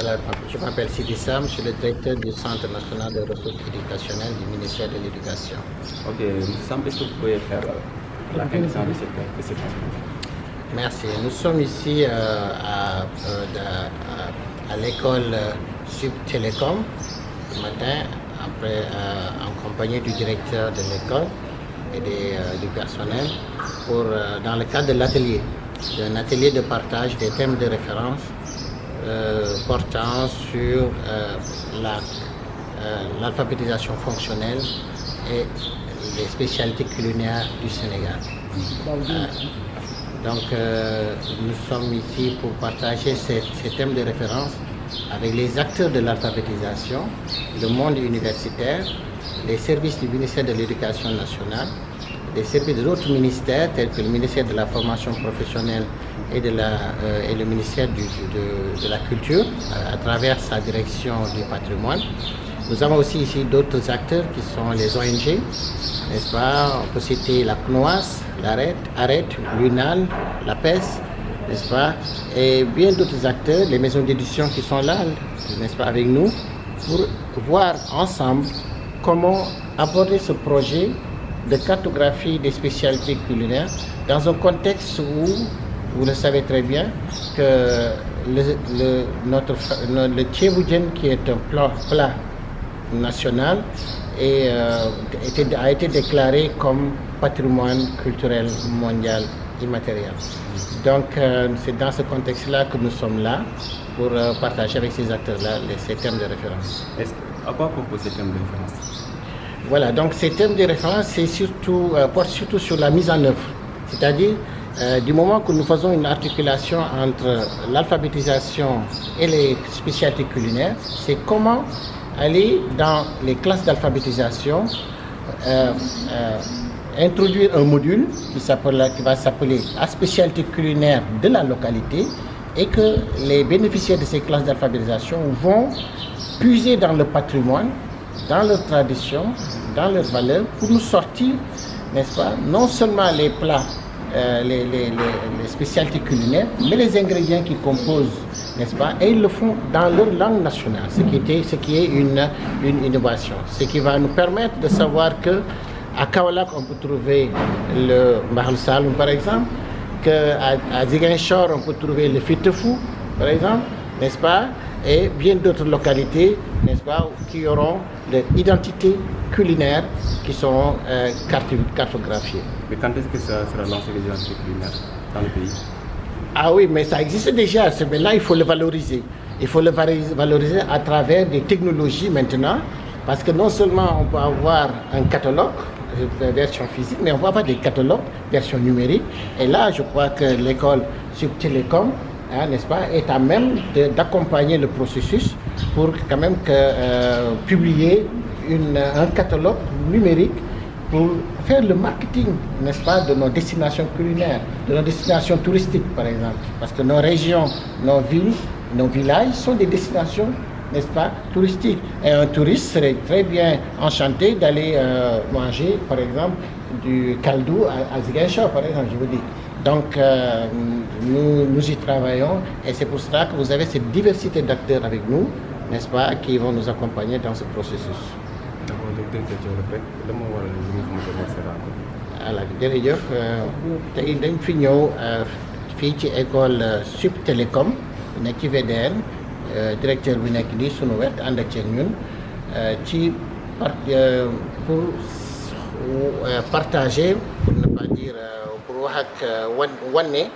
Voilà, je m'appelle Sidi Sam, je suis le directeur du Centre national de ressources éducationnelles du ministère de l'Éducation. Ok, M. Sam, est-ce que vous pouvez faire la connaissance de cette rencontre? Merci. Nous sommes ici à l'école Sub Télécom ce matin, après, en compagnie du directeur de l'école et du personnel, dans le cadre de l'atelier, d'un atelier de partage des thèmes de référence portant sur l'alphabétisation fonctionnelle et les spécialités culinaires du Sénégal. Donc nous sommes ici pour partager ces thèmes de référence avec les acteurs de l'alphabétisation, le monde universitaire, les services du ministère de l'Éducation nationale, les services d'autres ministères tels que le ministère de la formation professionnelle et le ministère de la culture à travers sa direction du patrimoine. Nous avons aussi ici d'autres acteurs qui sont les ONG, n'est-ce pas? On peut citer la CNOAS, l'ARET, l'UNAL, la PES, n'est-ce pas? Et bien d'autres acteurs, les maisons d'édition qui sont là, n'est-ce pas, avec nous, pour voir ensemble comment aborder ce projet de cartographie des spécialités culinaires dans un contexte où, vous le savez très bien, que le tchéboudienne, qui est un plat national, a été déclaré comme patrimoine culturel mondial immatériel. Donc c'est dans ce contexte-là que nous sommes là pour partager avec ces acteurs-là ces thèmes de référence. À quoi propose ces thèmes de référence? Voilà, donc ces thèmes de référence portent surtout sur la mise en œuvre, c'est-à-dire du moment que nous faisons une articulation entre l'alphabétisation et les spécialités culinaires, c'est comment aller dans les classes d'alphabétisation, introduire un module qui va s'appeler la spécialité culinaire de la localité, et que les bénéficiaires de ces classes d'alphabétisation vont puiser dans le patrimoine, dans leurs traditions, dans leurs valeurs, pour nous sortir, n'est-ce pas, non seulement les plats, les spécialités culinaires, mais les ingrédients qui composent, n'est-ce pas, et ils le font dans leur langue nationale, ce qui est une innovation, ce qui va nous permettre de savoir que à Kaolack on peut trouver le Mbahal Saloum par exemple, qu'à Ziguinchor on peut trouver le Fitefou par exemple, n'est-ce pas, et bien d'autres localités, n'est-ce pas, qui auront des identités culinaires qui seront cartographiées. Mais quand est-ce que ça sera lancé, les identités culinaires dans le pays? Ah oui, mais ça existe déjà, mais là il faut le valoriser. Il faut le valoriser à travers des technologies maintenant, parce que non seulement on peut avoir un catalogue, version physique, mais on peut avoir des catalogues, version numérique. Et là, je crois que l'école Sub Télécom, n'est-ce pas, est à même d'accompagner le processus pour quand même publier un catalogue numérique pour faire le marketing, n'est-ce pas, de nos destinations culinaires, de nos destinations touristiques par exemple. Parce que nos régions, nos villes, nos villages sont des destinations, n'est-ce pas, touristiques. Et un touriste serait très bien enchanté d'aller manger, par exemple, du kaldou à Ziguinchor, par exemple, je vous dis. Donc, nous y travaillons, et c'est pour cela que vous avez cette diversité d'acteurs avec nous, n'est-ce pas, qui vont nous accompagner dans ce processus. Voilà, jërëjëf tey dañ fi ñëw fii ci école Sub Télécom nekk ci VDN, directeur bi nekk nii sunu wet ànd ak ñun pour partager, pour ne pas dire pour wax ak wane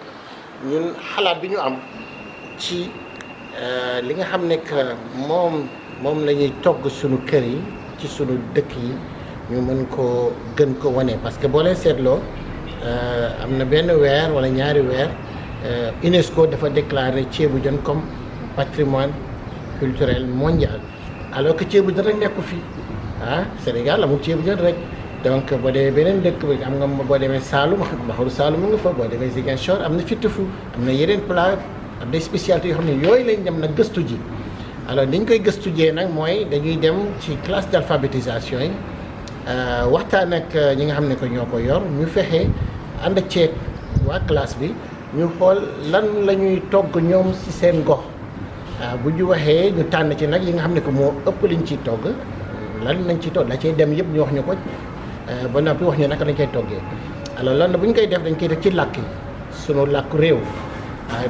ñun xalaat bi ñu am ci li nga xam ne que moom la ñuy togg sunu kër yi ci sunu dëkk yi, ñu mën ko gën ko wane. Parce que boo leen seetloo am na benn weer wala ñaari weer UNESCO dafa déclaré ceebu jën comme patrimoine culturel mondial, alors que ceebu jën rek nekku fi Sénégal amul ceebu jën rek. Donc boo demee beneen dëkk bi am nga, boo demee Saloum Mbaxalu Saloum mu nga fa, boo demee Ziguinchor am na Fitefou, am na yeneen plat, am des spécialités yoo xam ne yooyu lañ dem nag gëstu ji. Alors ni ñu koy gëstu jee nag mooy dañuy dem ci classe d'alphabétisation yi, waxtaan ak ñi nga xam ne que ñoo ko yor, ñu fexe ànd ceeg waa classe bi ñu xool lan la ñuy togg ñoom ci seen gox, bu ñu waxee ñu tànn ci nag yi nga xam ne que moo ëpp liñ ciy togg lan nañ ci togg la cay dem yëpp ñu wax ñu ko ba noppi wax ñu naka lañ koy toggee alors loolu bu ñu koy def dañ koy def ci làkk yi sunu làkku réew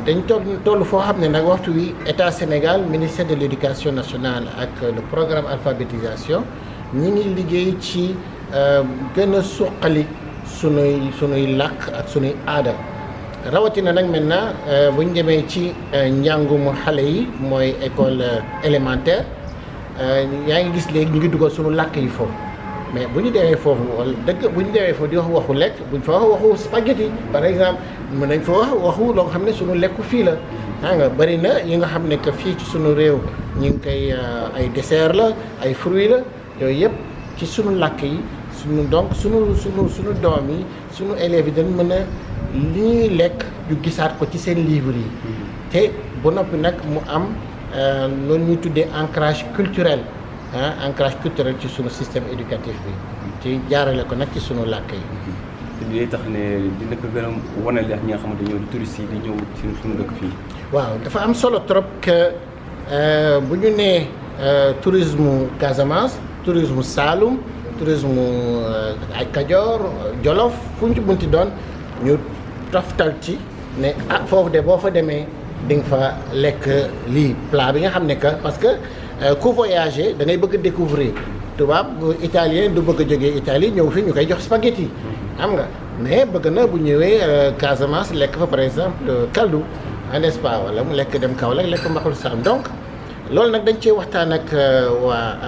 dañ toll foo xam ne nag waxtu wi état Sénégal ministère de l'éducation nationale ak le programme alphabétisation ñi ngi liggéey ci gën a suqali sunuy làkk ak sunuy aada rawatina nag maintenant bu ñu demee ci njàngum xale yi mooy école élémentaire yaa ngi gis léegi ñu ngi dugal sunu làkk yi foofu mais bu ñu demee foofu wala dëgg bu ñu demee foofu di wax waxu lekk buñ fa wax waxu spaghetti par exemple mën nañ fa wax waxu loo xam ne sunu lekku fii la xam nga bëri na yi nga xam ne que fii ci sunu réew ñu ngi koy ay dessert la ay fruits la yooyu yëpp ci sunu làkk yi donc sunu doom yi sunu élèves yi dañ mën a li ñuy lekk ñu gisaat ko ci seen livre yi te ba noppi nag mu am loolu ñuy tuddee ancrage culturel ancrage culturel ci sunu système éducatif bi ci jaarale ko nag ci sunu làkk yi. te li tax ne dina ko gën a wanal ñi nga xamante ñëw di touristes yi di ñëw ci sunu dëkk fii. waaw dafa am solo trop que bu ñu nee tourisme Casamance tourisme Saloum tourisme ay Kajoor Jolof fu ñu ci munti doon ñu toftal ci ne foofu de boo fa demee di nga fa lekk lii plat bi nga xam ne que parce que ku voyager da ngay bëgg a découvrir tubaab italien du bëgg a jógee Italie ñëw fi ñu koy jox spaghetti xam nga mais bëgg na bu ñëwee Casamance lekk fa par exemple kaldu n'est-ce pas wala mu lekk dem Kaolack lekk mbaxalu Saloum donc loolu nag dañ cee waxtaan ak waa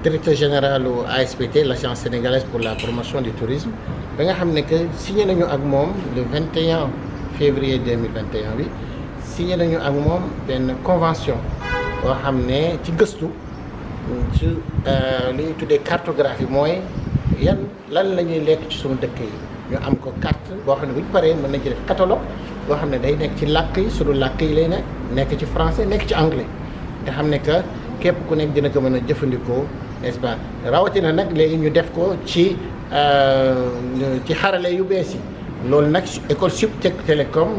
directeur général u ASPT l'agence sénégalaise pour la promotion du tourisme ba nga xam ne que signé nañu ak moom le 21 février 2021 bi signé nañu ak moom benn convention boo xam ne ci gëstu ci li ñuy tuddee cartographie mooy lan la ñuy lekk ci suñu dëkk yi ñu am ko carte boo xam ne bu ñu paree mën nañ ci def catalogue boo xam ne day nekk ci làkk yi suñu làkk yi lay nekk ci français nekk ci anglais nga xam ne que képp ku nekk dina ko mën a jëfandikoo n'est-ce pas rawatina nag léegi ñu def ko ci xarale yu bees yi loolu nag école Sup Télécom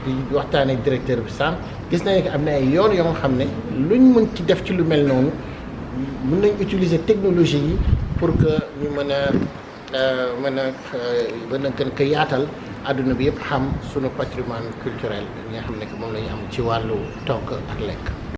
di waxtaan ak directeur bi Sam gis nañu que am na ay yoon yoo xam ne luñ mën ci def ci lu mel noonu mën nañ utiliser technologie yi pour que ñu mën a gën ko yaatal àdduna bi yëpp xam sunu patrimoine culturel yi nga xam ne que moom la ñu am ci wàllu togg ak lekk.